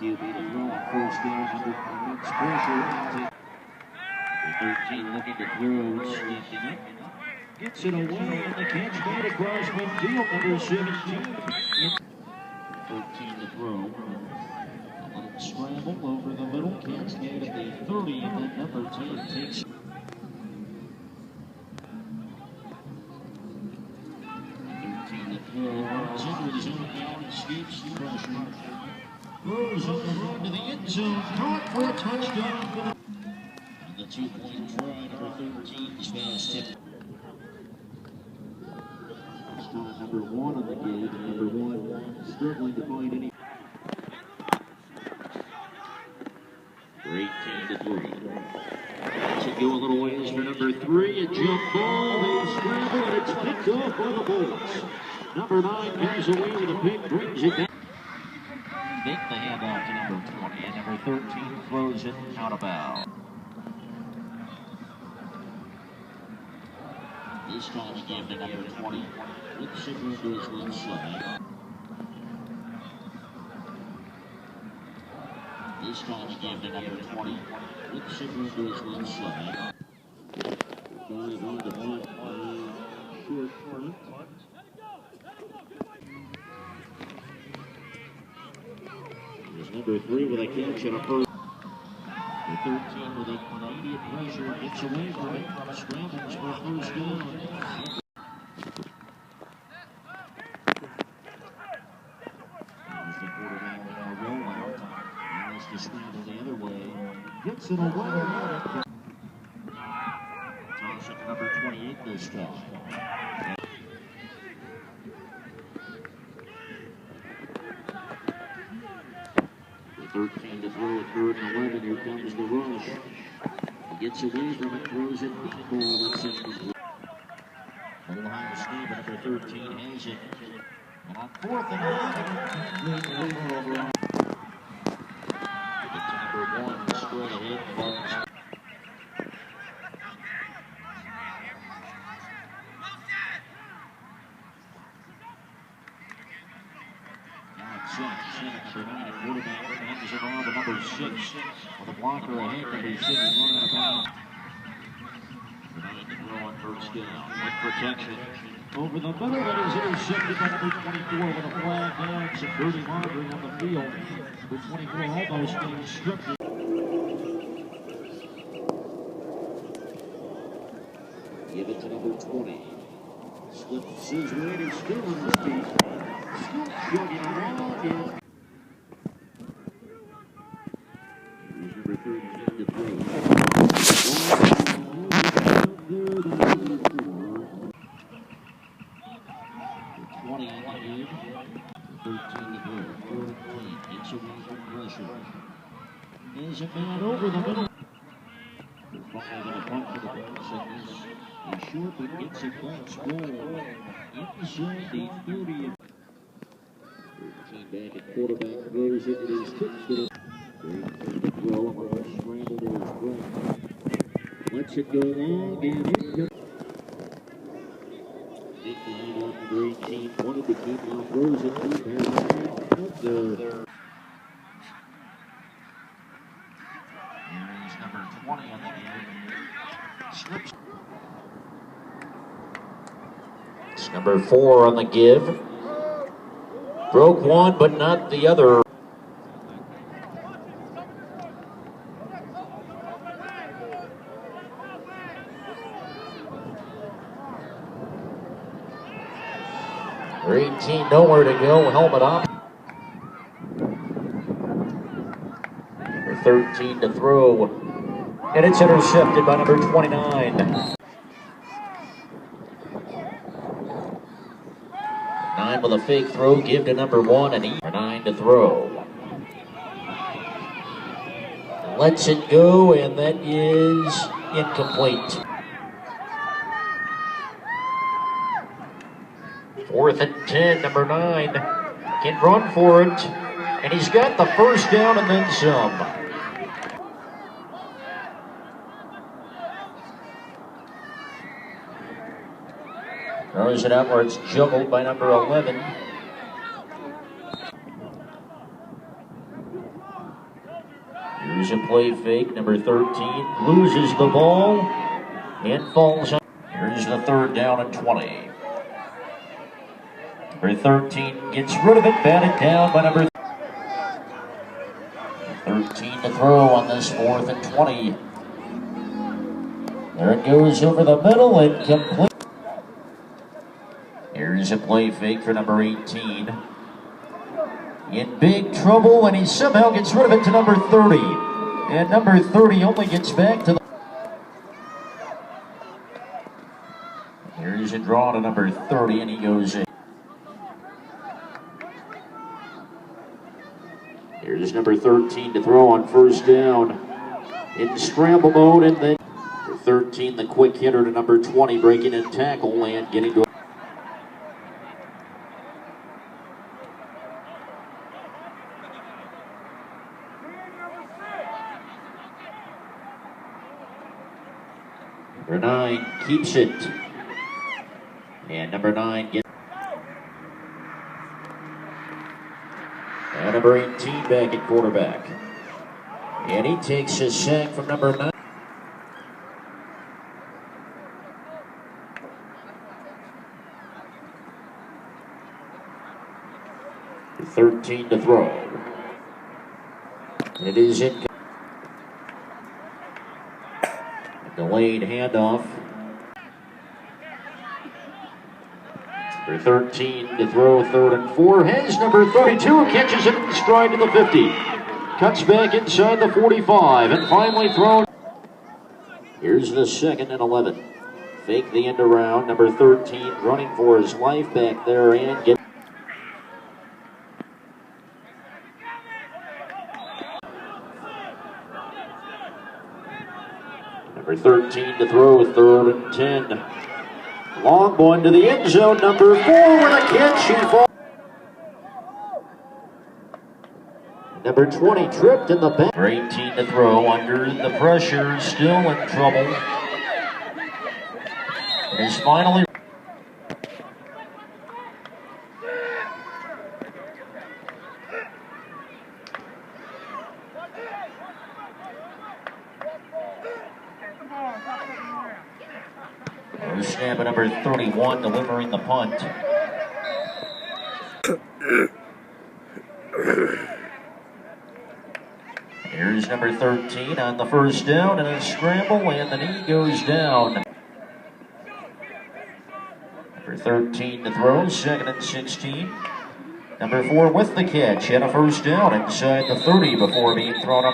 QB to throw on first down under immense pressure. The 13 looking to throw, stepping up. Gets it away, and the catch made across midfield, number 17. 13 to throw. A little scramble over the middle. Catch made at the 30, and then number 10 takes it. 13 to throw. Zimmer's in down, escapes pressure. Throws on the run to the end zone. Caught for a touchdown. And the 2-point try, number 13 is fast tip. Still number 1 on the game, and number 1 struggling to find any. 18 to 3. Should go a little ways for number 3. A jump ball, they scramble, and it's picked off by the Bullets. Number 9 comes away with a pick, brings it down. Make the handoff to number 20, and number 13 throws it out of bounds. This time again to number 20. With Sigmund to his left side. This time again to number 20. With Sigmund to his left side. Drive on the punt. Short punt. There's number 3 with a catch and a first. The 13 with immediate pressure gets away from it. Scrambles for first down. To scramble the other way, gets it away. Toss it to number 28 this time. The 13 to throw it, 3rd and 11. Here comes the rush. He gets away from it, throws it, deep ball. That's incomplete. Ohio State, number 13 has it. And on 4th and 11, number 1 straight ahead, Barnes. Now it's number 9 at quarterback, hands it on to number 6. With a blocker ahead, number 6 running out of bounds. 9 to throw on first down, with protection. Over the middle, that is intercepted by number 24 with a flag down. Some dirty laundering on the field. Number 24 almost getting stripped. Give it to number 20. Slips his way, he's still on his feet. Still chugging along. Here's number 13 to throw. 20 on the lead. 13 to throw. 14 gets away from pressure. There's a man over the middle. Fumble to the punt for the Bullets. He's short, but gets it back. Score inside the 30. 13 back at quarterback, throws it, and he's tipped to the 13 to throw. A scramble to his right. Lets it go long, and it comes. Big line on number 18. Wanted to keep on, throws it deep there. Here's number 20 on the game. Slips. It's number 4 on the give. Broke one, but not the other. Number 18, nowhere to go. Helmet up. Number 13 to throw. And it's intercepted by number 29. 9 with a fake throw, give to number 1, and 9 to throw. Lets it go, and that is incomplete. 4th and 10, number 9 can run for it, and he's got the first down and then some. Throws it out where it's juggled by number 11. Here's a play fake. Number 13 loses the ball and falls on. Here's the third down and 20. Number 13 gets rid of it, batted down by number 13 to throw on this 4th and 20. There it goes over the middle and complete. Here's a play fake for number 18. In big trouble, and he somehow gets rid of it to number 30. And number 30 only gets back to the... Here's a draw to number 30, and he goes in. Here's number 13 to throw on first down. In scramble mode, and then 13, the quick hitter to number 20, breaking in tackle and getting to... Number 9 keeps it. And number 9 gets... And number 18 back at quarterback. And he takes his sack from number 9. 13 to throw. It is in. Delayed handoff. For 13 to throw, 3rd and 4. Has number 32, catches it in stride to the 50. Cuts back inside the 45 and finally thrown. Here's the 2nd and 11. Fake the end around. Number 13 running for his life back there and get. Number 13 to throw, 3rd and 10. Long one to the end zone, number 4 with a catch. He falls. Number 20 tripped in the back. Number 18 to throw, under the pressure, still in trouble. It is finally. Snap at number 31, delivering the punt. Here's number 13 on the first down, and a scramble, and the knee goes down. Number 13 to throw, 2nd and 16. Number 4 with the catch, and a first down inside the 30 before being thrown up.